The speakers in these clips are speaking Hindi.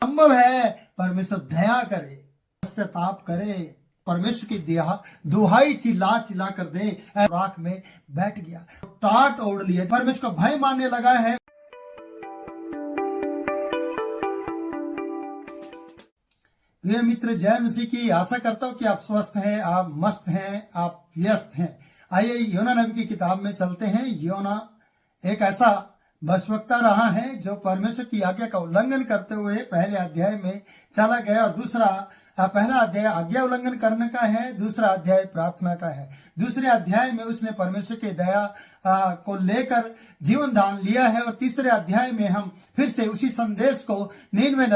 संभव है परमेश्वर दया करे, पश्चाताप करे, परमेश्वर की दुहाई चिल्ला चिल्ला कर दे। राख में बैठ गया, टाट ओढ़ लिया, परमेश्वर का भय मानने लगा है। प्रिय मित्र, जय मसीह की। आशा करता हूं कि आप स्वस्थ हैं, आप मस्त हैं, आप व्यस्त हैं। आइए योना नबी की किताब में चलते हैं। योना एक ऐसा भविष्यवक्ता रहा है जो परमेश्वर की आज्ञा का उल्लंघन करते हुए पहले अध्याय में चला गया, और पहला अध्याय आज्ञा उल्लंघन करने का है, दूसरा अध्याय प्रार्थना का है। दूसरे अध्याय में उसने परमेश्वर की दया को लेकर जीवन दान लिया है, और तीसरे अध्याय में हम फिर से उसी संदेश को नीनवे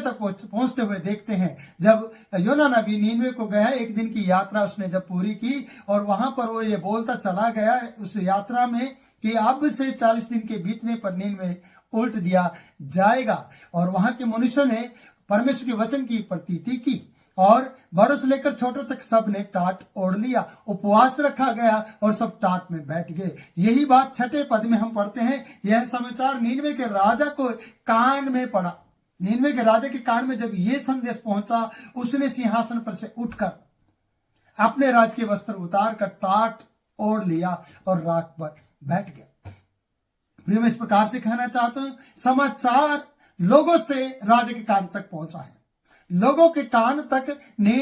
तक पहुंचते हुए देखते हैं। जब योना नबी नीनवे को गया, एक दिन की यात्रा उसने जब पूरी की, और वहां पर वो ये बोलता चला गया उस यात्रा में कि अब से 40 दिन के बीतने पर नीनवे उल्ट दिया जाएगा। और वहां के मनुष्यों ने परमेश्वर के वचन की प्रतीति की, और बड़ों से लेकर छोटों तक सब ने टाट ओढ़ लिया। उपवास रखा गया और सब टाट में बैठ गए। यही बात 6 पद में हम पढ़ते हैं। यह समाचार नीनवे के राजा को कान में पड़ा। नीनवे के राजा के कान में जब यह संदेश पहुंचा, उसने सिंहासन पर से उठकर अपने राज के वस्त्र उतार कर टाट ओढ़ लिया और राख पर बैठ गया। प्रिय, मैं इस प्रकार से कहना चाहता हूं, समाचार लोगों से राजा के कान तक पहुंचा है। लोगों के कान तक ने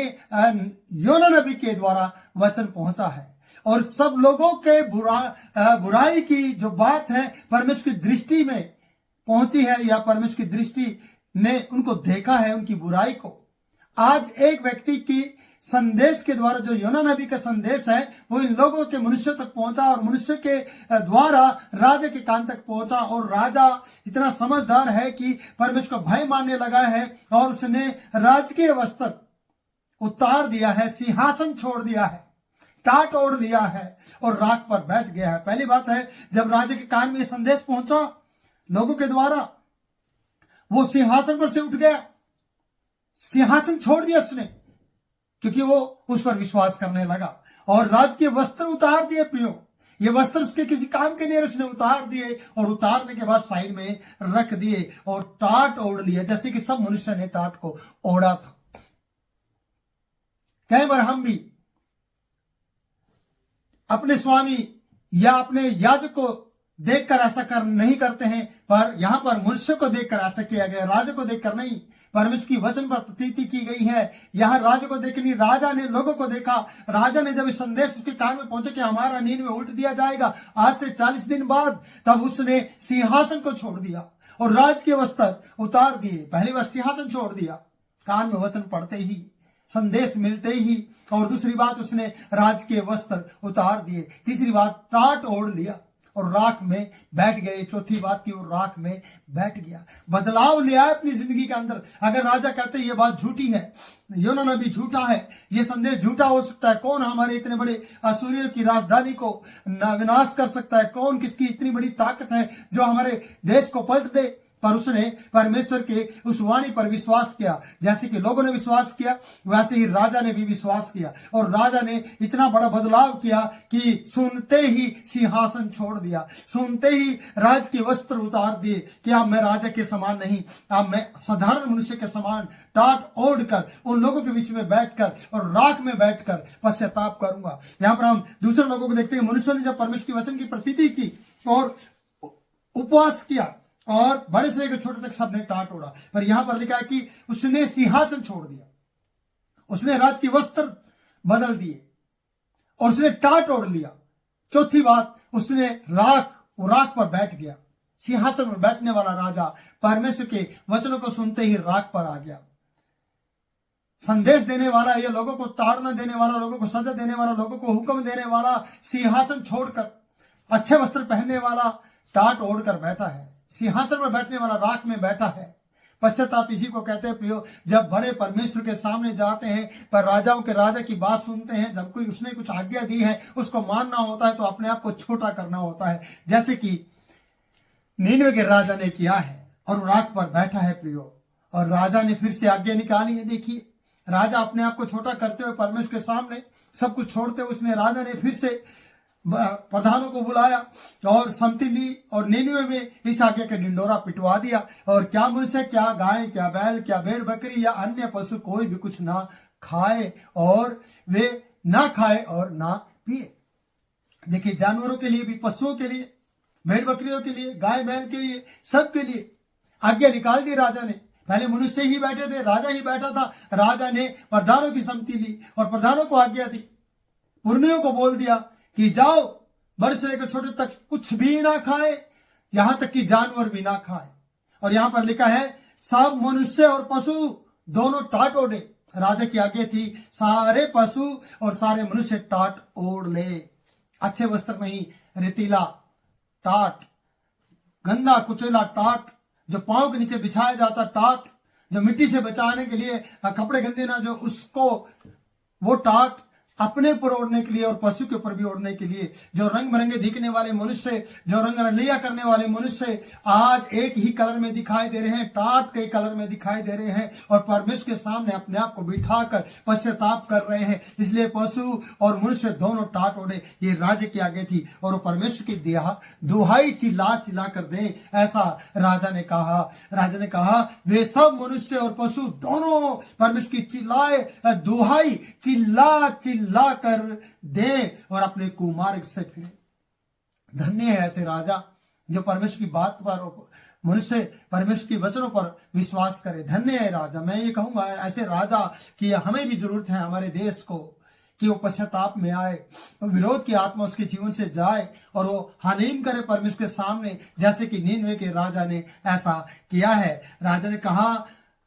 योना नबी के द्वारा वचन पहुंचा है, और सब लोगों के बुराई की जो बात है परमेश्वर की दृष्टि में पहुंची है, या परमेश्वर की दृष्टि ने उनको देखा है, उनकी बुराई को। आज एक व्यक्ति की संदेश के द्वारा, जो योना नबी का संदेश है, वो इन लोगों के मनुष्य तक पहुंचा, और मनुष्य के द्वारा राजा के कान तक पहुंचा। और राजा इतना समझदार है कि परमेश्वर का भय मानने लगा है, और उसने राजकीय वस्त्र उतार दिया है, सिंहासन छोड़ दिया है, टाट ओढ़ दिया है, और राख पर बैठ गया है। पहली बात है, जब राजा के कान में यह संदेश पहुंचा लोगों के द्वारा, वो सिंहासन पर से उठ गया, सिंहासन छोड़ दिया उसने, क्योंकि वो उस पर विश्वास करने लगा। और राज के वस्त्र उतार दिए। प्रियो, ये वस्त्र उसके किसी काम के नहीं, उसने उतार दिए, और उतारने के बाद साइड में रख दिए, और टाट ओढ़ लिया, जैसे कि सब मनुष्य ने टाट को ओढ़ा था। कई बार हम भी अपने स्वामी या अपने याजक को देखकर ऐसा नहीं करते हैं, पर यहां पर मनुष्य को देखकर ऐसा किया गया, राजा को देखकर नहीं। परमेश्वर की वचन पर प्रतीति की गई है। यहां राजा को देखनी, राजा ने लोगों को देखा। राजा ने जब इस संदेश उसके कान में पहुंचा कि हमारा नींद में उल्ट दिया जाएगा आज से 40 दिन बाद, तब उसने सिंहासन को छोड़ दिया और राज के वस्त्र उतार दिए। पहली बार सिंहासन छोड़ दिया, कान में वचन पढ़ते ही, संदेश मिलते ही। और दूसरी बात, उसने राज के वस्त्र उतार दिए। तीसरी बात, टाट ओढ़ लिया और राख में बैठ गए। चौथी बात की, वो राख में बैठ गया, बदलाव ले आया अपनी जिंदगी के अंदर। अगर राजा कहते ये बात झूठी है, योना नबी झूठा है, ये संदेश झूठा हो सकता है, कौन हमारे इतने बड़े असूरियों की राजधानी को विनाश कर सकता है, कौन किसकी इतनी बड़ी ताकत है जो हमारे देश को पलट दे। पर उसने परमेश्वर के उस वाणी पर विश्वास किया। जैसे कि लोगों ने विश्वास किया, वैसे ही राजा ने भी विश्वास किया, और राजा ने इतना बड़ा बदलाव किया कि सुनते ही सिंहासन छोड़ दिया, सुनते ही राज के वस्त्र उतार दिए कि अब मैं राजा के समान नहीं, अब मैं साधारण मनुष्य के समान टाट ओढ़ कर उन लोगों के बीच में बैठकर और राख में बैठकर पश्चाताप करूंगा। यहां पर हम दूसरे लोगों को देखते हैं, मनुष्यों ने जब परमेश्वर के वचन की प्रतीति की और उपवास किया, और बड़े से लेकर छोटे तक सबने टाट ओढ़ा। पर यहां पर लिखा है कि उसने सिंहासन छोड़ दिया, उसने राज के वस्त्र बदल दिए, और उसने टाट ओढ़ लिया। चौथी बात, उसने राख पर बैठ गया। सिंहासन पर बैठने वाला राजा परमेश्वर के वचनों को सुनते ही राख पर आ गया। संदेश देने वाला, ये लोगों को ताड़ना देने वाला, लोगों को सजा देने वाला, लोगों को हुक्म देने वाला, सिंहासन छोड़कर अच्छे वस्त्र पहनने वाला टाट ओढ़कर बैठा है। सिंहासन पर बैठने वाला राख में बैठा है। पश्चाताप इसी को कहते हैं प्रियो, जब बड़े परमेश्वर के सामने जाते हैं, पर राजाओं के राजा की बात सुनते हैं, जब कोई उसने कुछ आज्ञा दी है उसको मानना होता है, तो अपने आप को छोटा करना होता है, जैसे कि नीनवे के राजा ने किया है, और राख पर बैठा है प्रियो। और राजा ने फिर से आज्ञा निकाली है। देखिए, राजा अपने आप को छोटा करते हुए परमेश्वर के सामने सब कुछ छोड़ते हुए, उसने राजा ने फिर से प्रधानों को बुलाया और सम्मति ली और निन्वे में इस आज्ञा का ढिंडोरा पिटवा दिया और क्या मनुष्य, क्या गाय, क्या बैल, क्या भेड़ बकरी या अन्य पशु कोई भी कुछ ना खाए और वे ना खाए और ना पिए। देखिए, जानवरों के लिए भी, पशुओं के लिए, भेड़ बकरियों के लिए, गाय बैल के लिए, सबके लिए आज्ञा निकाल दी राजा ने। पहले मनुष्य ही बैठे थे, राजा ही बैठा था। राजा ने प्रधानों की सम्मति ली और प्रधानों को आज्ञा दी, पुरनियों को बोल दिया कि जाओ, बड़े से लेकर छोटे तक कुछ भी ना खाए, यहां तक कि जानवर भी ना खाए। और यहां पर लिखा है सब मनुष्य और पशु दोनों टाट ओढ़े। राजा की आज्ञा थी सारे पशु और सारे मनुष्य टाट ओढ़ ले। अच्छे वस्त्र नहीं, रेतीला टाट, गंदा कुचेला टाट, जो पांव के नीचे बिछाया जाता टाट, जो मिट्टी से बचाने के लिए कपड़े गंदे ना जो उसको, वो टाट अपने ऊपर ओढ़ने के लिए और पशु के ऊपर भी ओढ़ने के लिए। जो रंग बिरंगे दिखने वाले मनुष्य, जो रंग रलिया करने वाले मनुष्य आज एक ही कलर में दिखाई दे रहे हैं, टाट के कलर में दिखाई दे रहे हैं और परमेश्वर के सामने अपने आप को बिठाकर पश्चाताप कर रहे हैं। इसलिए पशु और मनुष्य दोनों टाट ओढ़े। ये राज्य की आगे थी और वो परमेश्वर की दुहाई चिल्ला चिल्ला कर दें, ऐसा राजा ने कहा। राजा ने कहा वे सब मनुष्य और पशु दोनों परमेश्वर की चिल्लाए दुहाई चिल्ला चिल्ला कर दे और अपने कुमार्ग से फिरे। धन्य है ऐसे राजा जो परमेश्वर की बात पर, मनुष्य परमेश्वर की वचनों पर विश्वास करे। धन्य है राजा। मैं ये कहूंगा ऐसे राजा की हमें भी जरूरत है, हमारे देश को, कि वो पश्चाताप में आए, वो विरोध की आत्मा उसके जीवन से जाए और वो हलीम करे परमेश्वर के सामने, जैसे कि नीनवे के राजा ने ऐसा किया है। राजा ने कहा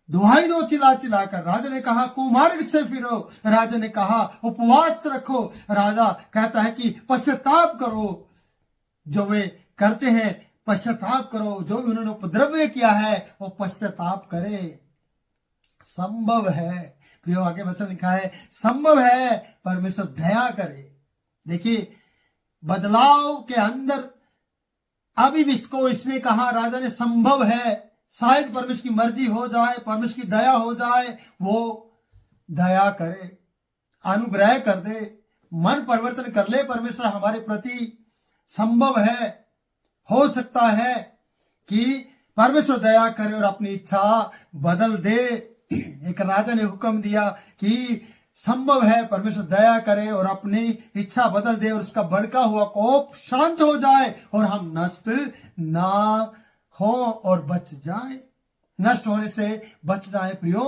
दुहाई दो चिल्ला चिल्ला कर। राजा ने कहा कुमार्ग से फिरो। राजा ने कहा उपवास रखो। राजा कहता है कि पश्चाताप करो, जो वे करते हैं पश्चाताप करो, जो भी उन्होंने उपद्रव किया है वो पश्चाताप करे। संभव है प्रियो, आगे वचन लिखा है संभव है परमेश्वर दया करे। देखिए, बदलाव के अंदर अभी भी इसने कहा, राजा ने संभव है, शायद परमेश्वर की मर्जी हो जाए, परमेश्वर की दया हो जाए, वो दया करे, अनुग्रह कर दे, मन परिवर्तन कर ले परमेश्वर हमारे प्रति। संभव है, हो सकता है कि परमेश्वर दया करे और अपनी इच्छा बदल दे। एक राजा ने हुक्म दिया कि संभव है परमेश्वर दया करे और अपनी इच्छा बदल दे और उसका भड़का हुआ कोप शांत हो जाए और हम नष्ट ना हो और बच जाए, नष्ट होने से बच जाए। प्रियो,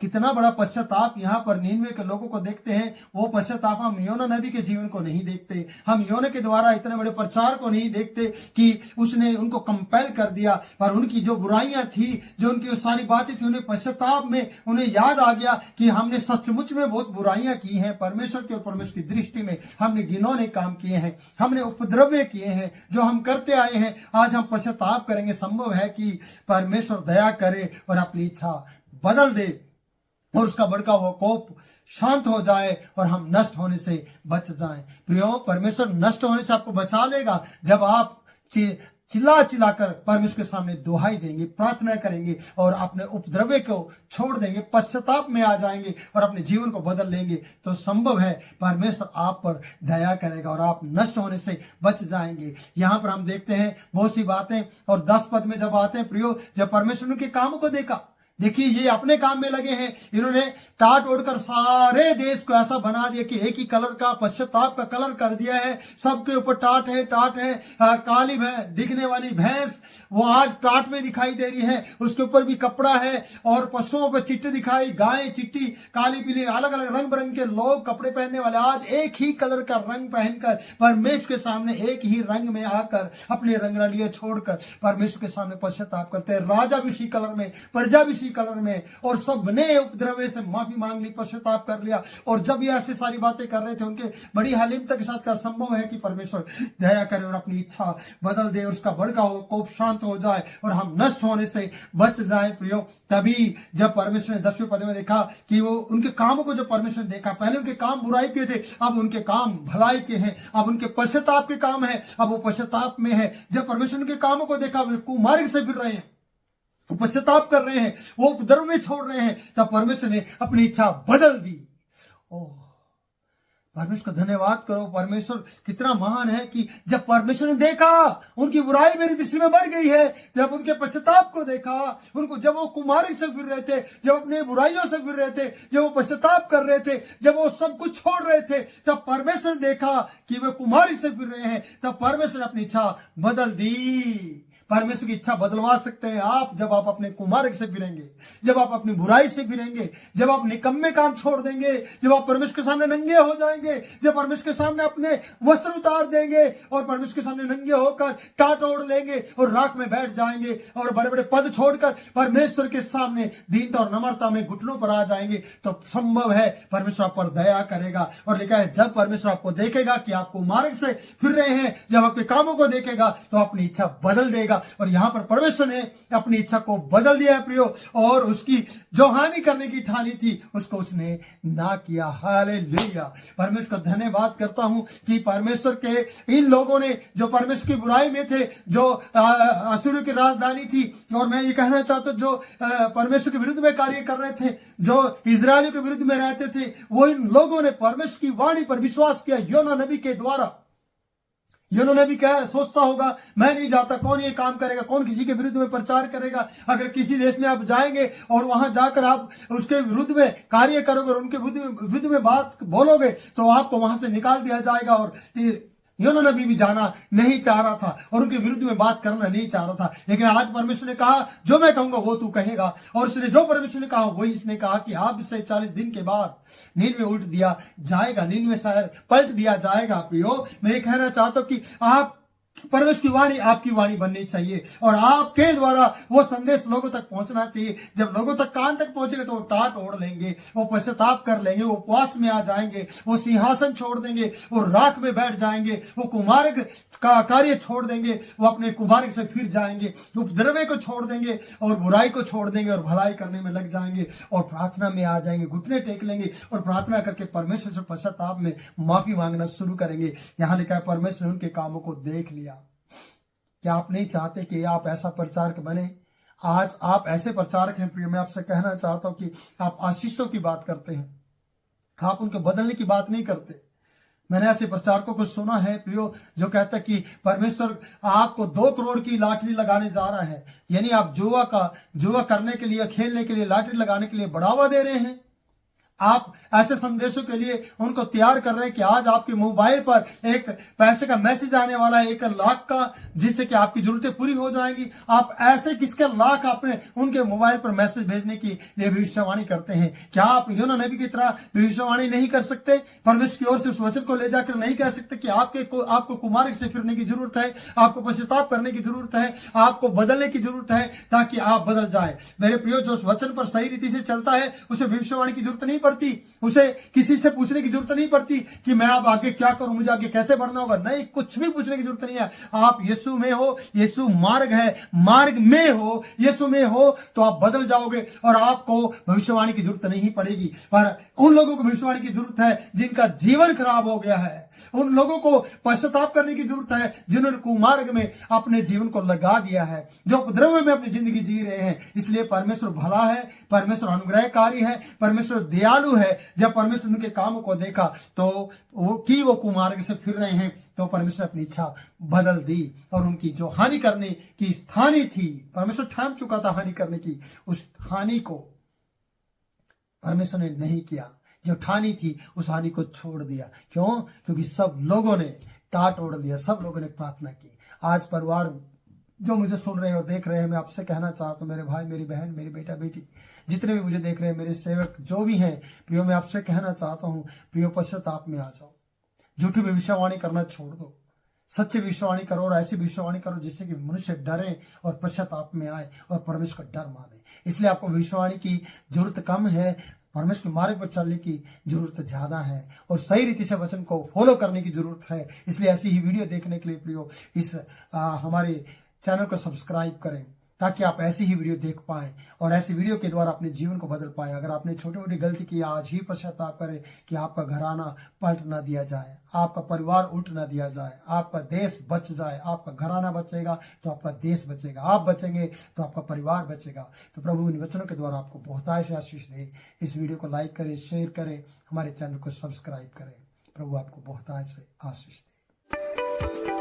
कितना बड़ा पश्चाताप यहाँ पर नीनवे के लोगों को देखते हैं। वो पश्चाताप हम योना नबी के जीवन को नहीं देखते, हम योना के द्वारा इतने बड़े प्रचार को नहीं देखते कि उसने उनको कंपेल कर दिया, पर उनकी जो बुराइयां थी, जो उनकी सारी बातें थी, उन्हें पश्चाताप में उन्हें याद आ गया कि हमने सचमुच में बहुत बुराइयां की हैं परमेश्वर के और परमेश्वर की दृष्टि में। हमने घिनौने काम किए हैं, हमने उपद्रव किए हैं, जो हम करते आए हैं। आज हम पश्चाताप करेंगे। संभव है कि परमेश्वर दया करे और अपनी इच्छा बदल दे और उसका भड़का हुआ कोप शांत हो जाए और हम नष्ट होने से बच जाएं। प्रियो, परमेश्वर नष्ट होने से आपको बचा लेगा जब आप चिल्ला चिल्लाकर परमेश्वर के सामने दुहाई देंगे, प्रार्थना करेंगे और अपने उपद्रव को छोड़ देंगे, पश्चाताप में आ जाएंगे और अपने जीवन को बदल लेंगे। तो संभव है परमेश्वर आप पर दया करेगा और आप नष्ट होने से बच जाएंगे। यहाँ पर हम देखते हैं बहुत सी बातें और 10 पद में जब आते हैं प्रियो, जब परमेश्वर उनके कामों को देखा, देखिए ये अपने काम में लगे हैं। इन्होंने टाट ओढ़कर सारे देश को ऐसा बना दिया कि एक ही कलर का, पश्चाताप का कलर कर दिया है। सबके ऊपर टाट है, टाट है। काली दिखने वाली भैंस वो आज टाट में दिखाई दे रही है, उसके ऊपर भी कपड़ा है और पशुओं पर चिट्टे दिखाई, गाय चिट्टी, काली पीली, अलग अलग रंग बिरंग के लोग कपड़े पहनने वाले आज एक ही कलर का रंग पहनकर परमेश्वर के सामने एक ही रंग में आकर अपने रंग रलिए छोड़कर परमेश्वर के सामने पश्चाताप करते हैं। राजा भी उसी कलर में, प्रजा भी कलर में, और सबने उपद्रव से माफी मांग ली, पश्चाताप कर लिया। और जब ये ऐसी सारी बातें कर रहे थे, उनके बड़ी हलीमता के साथ का संभव है कि परमेश्वर दया करे और अपनी इच्छा बदल दे, उसका भड़का हो कोप शांत हो जाए और हम नष्ट होने से बच जाए। प्रियो, तभी जब परमेश्वर ने 10वें पद में देखा कि वो उनके कामों को, जो परमेश्वर ने देखा, पहले उनके काम बुराई के थे, अब उनके काम भलाई के हैं, अब उनके पश्चाताप के काम है, अब वो पश्चाताप में है। जब परमेश्वर उनके कामों को देखा, वे कुमार्ग से फिर रहे हैं, पश्चाताप कर रहे हैं, वो उपद्रव में छोड़ रहे हैं, तब परमेश्वर ने अपनी इच्छा बदल दी। ओह, परमेश्वर का धन्यवाद करो। परमेश्वर कितना महान है कि जब परमेश्वर ने देखा उनकी बुराई मेरी दृष्टि में बढ़ गई है, जब उनके पश्चाताप को देखा, उनको जब वो कुमार्ग से फिर रहे थे, जब अपने बुराइयों से फिर रहे थे, जब वो पश्चाताप कर रहे थे, जब वो सब कुछ छोड़ रहे थे, तब परमेश्वर ने देखा कि वे कुमार्ग से फिर रहे हैं, तब परमेश्वर ने अपनी इच्छा बदल दी। परमेश्वर की इच्छा बदलवा सकते हैं आप, जब आप अपने कुमार्ग से फिरेंगे, जब आप अपनी बुराई से फिरेंगे, जब आप निकम्मे काम छोड़ देंगे, जब आप परमेश्वर के सामने नंगे हो जाएंगे, जब परमेश्वर के सामने अपने वस्त्र उतार देंगे और परमेश्वर के सामने नंगे होकर टाट ओढ़ लेंगे और राख में बैठ जाएंगे और बड़े बड़े पद छोड़कर परमेश्वर के सामने दीनता और नम्रता में घुटनों पर आ जाएंगे, तो संभव है परमेश्वर आप पर दया करेगा। और लिखा है जब परमेश्वर आपको देखेगा कि आप कुमार्ग से फिर रहे हैं, जब आपके कामों को देखेगा तो अपनी इच्छा बदल देगा। और यहां पर परमेश्वर ने अपनी इच्छा को बदल दिया है प्रियो, और उसकी जो हानि करने की ठानी थी उसको उसने ना किया। हालेलुया। परमेश्वर का धन्यवाद करता हूं कि परमेश्वर के इन लोगों ने जो परमेश्वर की बुराई में थे, जो असुर की राजधानी थी, और मैं ये कहना चाहता हूं जो परमेश्वर के विरुद्ध में कार्य कर रहे थे, जो इजरायलियों के विरुद्ध में रहते थे, वो इन लोगों ने परमेश्वर की वाणी पर विश्वास किया योना नबी के द्वारा। योना नबी क्या सोचता होगा, मैं नहीं जाता, कौन ये काम करेगा, कौन किसी के विरुद्ध में प्रचार करेगा। अगर किसी देश में आप जाएंगे और वहां जाकर आप उसके विरुद्ध में कार्य करोगे और उनके विरुद्ध में बात बोलोगे तो आपको वहां से निकाल दिया जाएगा। और योना नबी भी जाना नहीं चाह रहा था और उनके विरुद्ध में बात करना नहीं चाह रहा था, लेकिन आज परमेश्वर ने कहा जो मैं कहूंगा वो तू कहेगा। और उसने जो परमेश्वर ने कहा वही इसने कहा कि आप इससे 40 दिन के बाद नीनवे उल्ट दिया जाएगा, नीनवे शहर पलट दिया जाएगा। प्रियो, मैं ये कहना चाहता हूं कि आप परमेश्वर की वाणी आपकी वाणी बननी चाहिए और आपके द्वारा वो संदेश लोगों तक पहुंचना चाहिए। जब लोगों तक कान तक पहुंचेगा तो वो टाट ओढ़ लेंगे, वो पश्चाताप कर लेंगे, वो उपवास में आ जाएंगे, वो सिंहासन छोड़ देंगे, वो राख में बैठ जाएंगे, वो कुमार्ग का कार्य छोड़ देंगे, वो अपने कुमार्ग से फिर जाएंगे, उपद्रव को छोड़ देंगे और बुराई को छोड़ देंगे और भलाई करने में लग जाएंगे और प्रार्थना में आ जाएंगे, घुटने टेक लेंगे और प्रार्थना करके परमेश्वर से पश्चाताप में माफी मांगना शुरू करेंगे। यहां लिखा है परमेश्वर ने उनके कामों को देख लिया। क्या आप नहीं चाहते कि आप ऐसा प्रचारक बने? आज आप ऐसे प्रचारक हैं प्रिय, मैं आपसे कहना चाहता हूं कि आप आशीषों की बात करते हैं, आप उनके बदलने की बात नहीं करते। मैंने ऐसे प्रचारकों को सुना है प्रियो जो कहता है कि परमेश्वर आपको 2 करोड़ की लॉटरी लगाने जा रहा है, यानी आप जुआ करने के लिए, खेलने के लिए, लॉटरी लगाने के लिए बढ़ावा दे रहे हैं। आप ऐसे संदेशों के लिए उनको तैयार कर रहे हैं कि आज आपके मोबाइल पर एक पैसे का मैसेज आने वाला है 1 लाख का, जिससे कि आपकी जरूरतें पूरी हो जाएंगी। आप ऐसे किसके लाख अपने उनके मोबाइल पर मैसेज भेजने की लिए भविष्यवाणी करते हैं? क्या आप योना नबी की तरह भविष्यवाणी नहीं कर सकते? परमेश्वर की ओर से उस वचन को ले जाकर नहीं कह सकते कि आपको कुमार्ग से फिरने की जरूरत है, आपको पश्चाताप करने की जरूरत है, आपको बदलने की जरूरत है ताकि आप बदल जाए। मेरे प्रियो, जो उस वचन पर सही रीति से चलता है उसे भविष्यवाणी की जरूरत नहीं पड़ती, उसे किसी से पूछने की जरूरत नहीं पड़ती कि मैं अब आगे क्या करूं, मुझे आगे कैसे बढ़ना होगा। नहीं, कुछ भी पूछने की जरूरत नहीं है। आप यीशु में हो, यीशु मार्ग है, मार्ग में हो, यीशु में हो तो आप बदल जाओगे और आपको भविष्यवाणी की जरूरत नहीं पड़ेगी। पर उन लोगों को भविष्यवाणी की जरूरत है जिनका जीवन खराब हो गया है, उन लोगों को पश्चाताप करने की जरूरत है जिन्होंने कुमार्ग में अपने जीवन को लगा दिया है, जो उपद्रव में अपनी जिंदगी जी रहे हैं। इसलिए परमेश्वर भला है, परमेश्वर अनुग्रहकारी है, परमेश्वर दयालु है। जब परमेश्वर उनके कामों को देखा तो वो कुमार्ग से फिर रहे हैं, तो परमेश्वर अपनी इच्छा बदल दी और उनकी जो हानि करने की ठानी थी, परमेश्वर ठान चुका था हानि करने की, उस हानि को परमेश्वर ने नहीं किया। जो ठानी थी उस हानि को छोड़ दिया। क्यों? क्योंकि सब लोगों ने टाट ओढ़ दिया, सब लोगों ने प्रार्थना की। आज परिवार जो मुझे सुन रहे हैं और देख रहे हैं, मैं आपसे कहना चाहता हूं, मेरे भाई, मेरी बहन, मेरी बेटा बेटी, जितने भी मुझे देख रहे हैं, मेरे सेवक जो भी हैं प्रियो, मैं आपसे कहना चाहता हूं प्रियो, पश्चाताप में आ जाओ, झूठी भविष्यवाणी करना छोड़ दो, सच्ची भविष्यवाणी करो और ऐसी भविष्यवाणी करो जिससे कि मनुष्य डरे और पश्चाताप में आए और परमेश्वर का डर माने। इसलिए आपको भविष्यवाणी की जरूरत कम है, परमेश्वर के मार्ग पर चलने की जरूरत ज्यादा है और सही रीति से वचन को फॉलो करने की जरूरत है। इसलिए ऐसी ही वीडियो देखने के लिए प्रियो इस हमारे चैनल को सब्सक्राइब करें ताकि आप ऐसी ही वीडियो देख पाएं और ऐसी वीडियो के द्वारा अपने जीवन को बदल पाएं। अगर आपने छोटी मोटी गलती की, आज ही पश्चाताप करें कि आपका घराना पलट ना दिया जाए, आपका परिवार उल्ट ना दिया जाए, आपका देश बच जाए। आपका घराना बचेगा तो आपका देश बचेगा, आप बचेंगे तो आपका परिवार बचेगा। तो प्रभु इन वचनों के द्वारा आपको बहुतायत आशीष दे। इस वीडियो को लाइक करें, शेयर करें, हमारे चैनल को सब्सक्राइब करें। प्रभु आपको बहुत आज से आशीष दे।